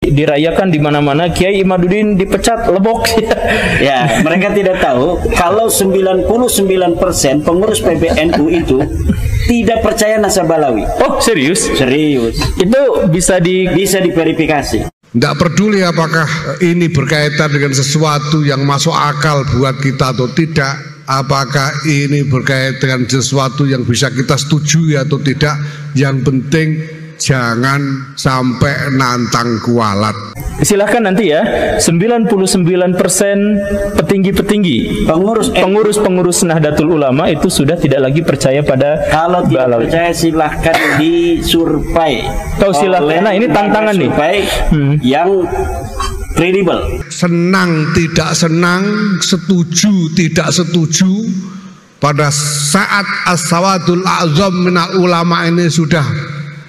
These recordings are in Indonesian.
Dirayakan di mana-mana, Kiai Imaduddin dipecat, lebok. Ya, mereka tidak tahu kalau 99% pengurus PBNU itu tidak percaya Nasabalawi. Oh, serius? Serius. Itu bisa diverifikasi. Tidak peduli apakah ini berkaitan dengan sesuatu yang masuk akal buat kita atau tidak, apakah ini berkaitan dengan sesuatu yang bisa kita setujui atau tidak, yang penting jangan sampai nantang kualat. Silahkan nanti ya, 99% petinggi-petinggi pengurus Nahdlatul Ulama itu sudah tidak lagi percaya pada kalau tidak percaya silahkan disurvei. Tahu silahkan. Nah, ini tantangan nih. Yang kredibel. Senang tidak senang, setuju tidak setuju, pada saat as-sawadul a'zam minal ulama ini sudah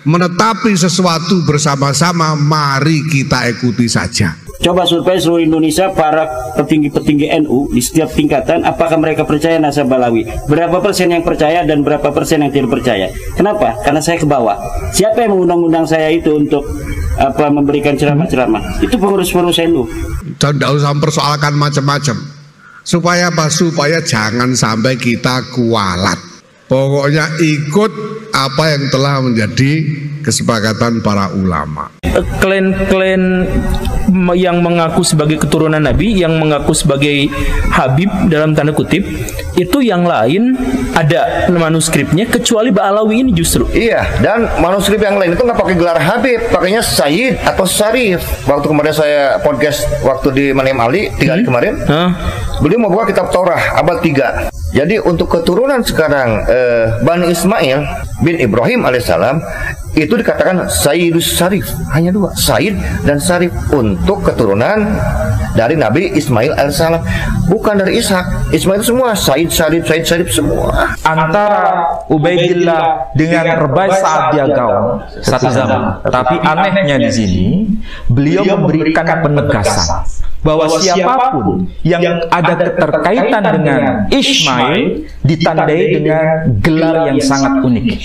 menetapi sesuatu bersama-sama, mari kita ikuti saja. Coba survei seluruh Indonesia para petinggi-petinggi NU di setiap tingkatan, apakah mereka percaya Nasabalawi? Berapa persen yang percaya dan berapa persen yang tidak percaya? Kenapa? Karena saya ke bawah. Siapa yang mengundang-undang saya itu untuk memberikan ceramah-ceramah? Itu pengurus-pengurus NU. Dan tidak usah mempersoalkan macam-macam. Supaya apa? Supaya jangan sampai kita kualat. Pokoknya ikut apa yang telah menjadi kesepakatan para ulama. Klan-klan yang mengaku sebagai keturunan Nabi, yang mengaku sebagai Habib dalam tanda kutip, itu yang lain ada manuskripnya kecuali Ba'alawi ini justru. Iya, dan manuskrip yang lain itu nggak pakai gelar Habib, pakainya Sayyid atau Syarif. Waktu kemarin saya podcast waktu di Manim Ali 3 hari kemarin, beliau membawa kitab Taurah abad 3. Jadi untuk keturunan sekarang Bani Ismail bin Ibrahim alaihissalam itu dikatakan Sayyidus Syarif, hanya 2, Sayyid dan Syarif, untuk keturunan dari Nabi Ismail alaihissalam, bukan dari Ishak. Ismail semua Sayyid Syarif semua. Antara Ubaidillah dengan Rebai saat dia gaul satu zaman. Tapi anehnya di sini beliau memberikan penegasan bahwa siapapun yang ada keterkaitan dengan Ismail ditandai dengan gelar yang sangat unik,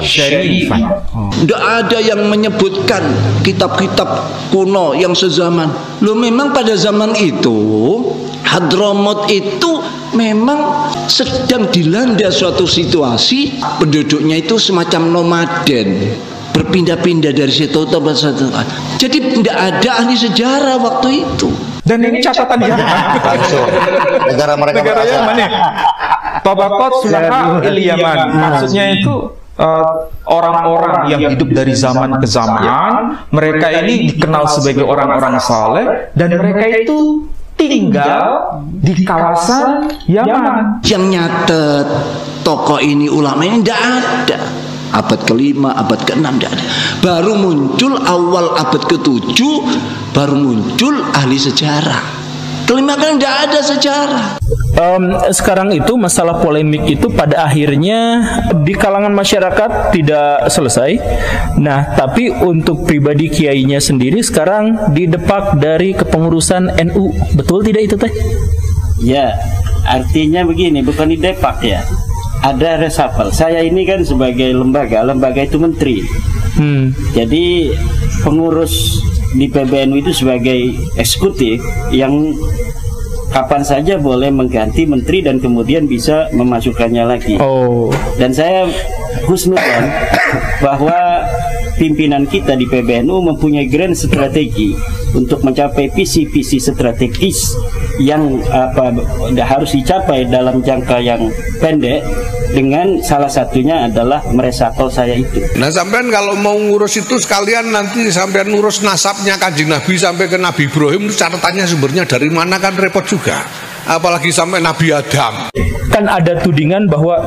Syarifan. Tidak ada yang menyebutkan kitab-kitab kuno yang sezaman. Loh, memang pada zaman itu Hadramaut itu memang sedang dilanda suatu situasi, penduduknya itu semacam nomaden, berpindah-pindah dari situ ke satu. Jadi tidak ada ahli sejarah waktu itu. Dan ini catatan Yaman. Negara mereka Yaman ya. Tabaqat Sulaha il-Yaman. Maksudnya itu orang-orang yang hidup dari zaman ke zaman. Mereka ini dikenal sebagai orang-orang saleh, dan mereka itu tinggal di kawasan Yaman. Yang nyatet tokoh ini, ulama ini tidak ada. Abad ke-5, abad ke-6 tidak ada. Baru muncul awal abad ke-7, baru muncul ahli sejarah. Kelima kan tidak ada sejarah. Sekarang itu masalah polemik itu pada akhirnya di kalangan masyarakat tidak selesai. Nah, tapi untuk pribadi kiainya sendiri sekarang didepak dari kepengurusan NU. Betul tidak itu teh? Ya, artinya begini, bukan didepak ya. Ada reshuffle. Saya ini kan sebagai lembaga itu menteri. Jadi pengurus di PBNU itu sebagai eksekutif yang kapan saja boleh mengganti menteri dan kemudian bisa memasukkannya lagi. Dan saya husnudzon bahwa pimpinan kita di PBNU mempunyai grand strategi untuk mencapai visi-visi strategis yang harus dicapai dalam jangka yang pendek, dengan salah satunya adalah meresapel saya itu. Nah, sampean kalau mau ngurus itu sekalian nanti sampean ngurus nasabnya Kanjeng Nabi sampai ke Nabi Ibrahim, itu catatannya sumbernya dari mana kan repot juga. Apalagi sampai Nabi Adam. Kan ada tudingan bahwa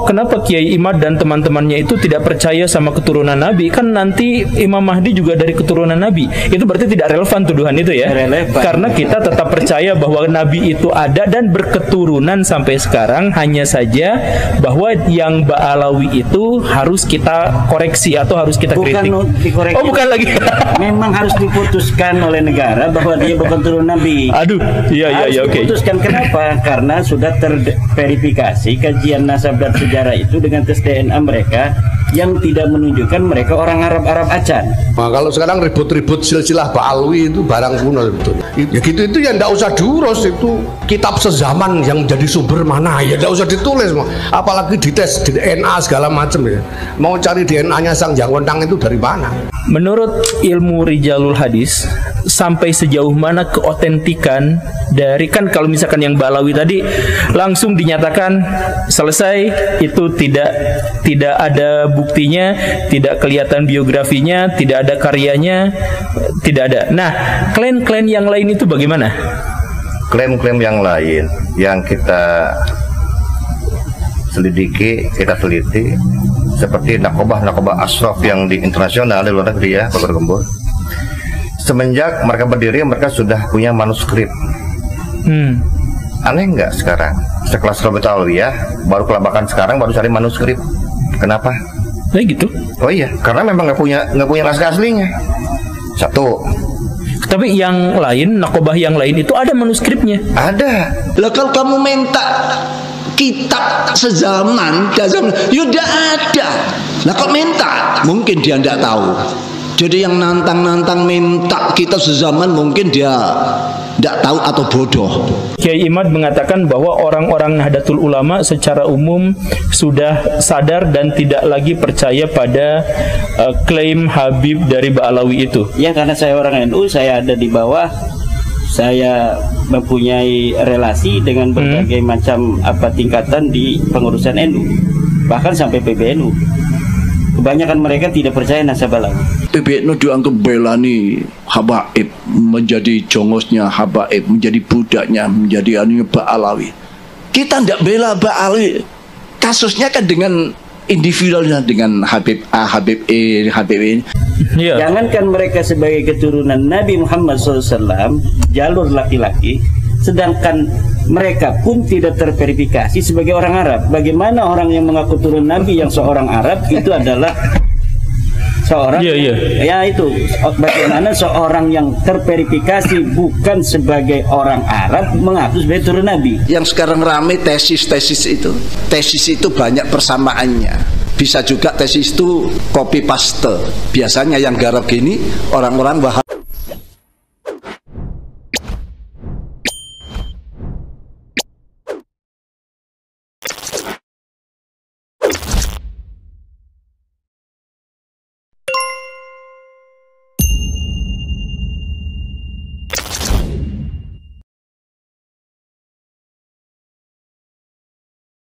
kenapa Kiai Imad dan teman-temannya itu tidak percaya sama keturunan Nabi? Kan nanti Imam Mahdi juga dari keturunan Nabi. Itu berarti tidak relevan tuduhan itu ya? Relevan. Karena kita tetap percaya bahwa Nabi itu ada dan berketurunan sampai sekarang. Hanya saja bahwa yang Ba'alawi itu harus kita koreksi atau harus kita kritik. Dikoreksi. Oh, bukan lagi. Memang harus diputuskan oleh negara bahwa dia bukan turun Nabi. Aduh, iya. harus diputuskan. Kenapa? Karena sudah terverifikasi kajian nasab dan sejarah itu dengan tes DNA mereka yang tidak menunjukkan mereka orang Arab acan. Nah, kalau sekarang ribut-ribut silsilah Ba'alwi itu barang kuno sebetulnya. Ya gitu itu ya ndak usah diurus, itu kitab sezaman yang menjadi sumber mana ya ndak usah ditulis, apalagi dites DNA segala macam ya. Mau cari DNA-nya Sang Jangwentang itu dari mana? Menurut ilmu rijalul hadis, sampai sejauh mana keotentikan dari, kan kalau misalkan yang Ba'alawi tadi langsung dinyatakan selesai, itu tidak ada buktinya, tidak kelihatan biografinya, tidak ada karyanya, tidak ada. Nah, klaim-klaim yang lain itu bagaimana? Klaim-klaim yang lain yang kita selidiki, kita teliti, seperti nakobah ashraf yang di internasional di luar negeri ya, Bapak Gembul. Semenjak mereka berdiri, mereka sudah punya manuskrip. Aneh nggak sekarang? Sekelas Robert Alwiyah baru kelabakan sekarang, baru cari manuskrip. Kenapa? Gitu. Oh iya, karena memang nggak punya naskah aslinya. Satu. Tapi yang lain, nakobah yang lain itu ada manuskripnya. Ada. Lah kalau kamu minta kitab sezaman, yuda ada. Lah kok minta? Mungkin dia tidak tahu. Jadi yang nantang minta kitab sezaman mungkin dia tidak tahu atau bodoh. Kiai Imad mengatakan bahwa orang-orang Nahdlatul Ulama secara umum sudah sadar dan tidak lagi percaya pada klaim Habib dari Ba'alawi itu. Ya, karena saya orang NU, saya ada di bawah, saya mempunyai relasi dengan berbagai macam tingkatan di pengurusan NU, bahkan sampai PBNU. Kebanyakan mereka tidak percaya nasab Ba'alawi. PBNU dianggap belani Habaib, menjadi jongosnya Habaib, menjadi budaknya, menjadi anunya Ba'alawi. Kita tidak bela Ba'alawi. Kasusnya kan dengan individualnya, dengan Habib A, Habib E, Habib ini. Yeah. Jangankan mereka sebagai keturunan Nabi Muhammad SAW, jalur laki-laki, sedangkan mereka pun tidak terverifikasi sebagai orang Arab. Bagaimana orang yang mengaku turun Nabi yang seorang Arab itu adalah seorang ya itu bagaimana seorang yang terverifikasi bukan sebagai orang Arab mengaku sebagai turun Nabi. Yang sekarang rame tesis itu banyak persamaannya. Bisa juga tesis itu copy paste. Biasanya yang garap gini orang-orang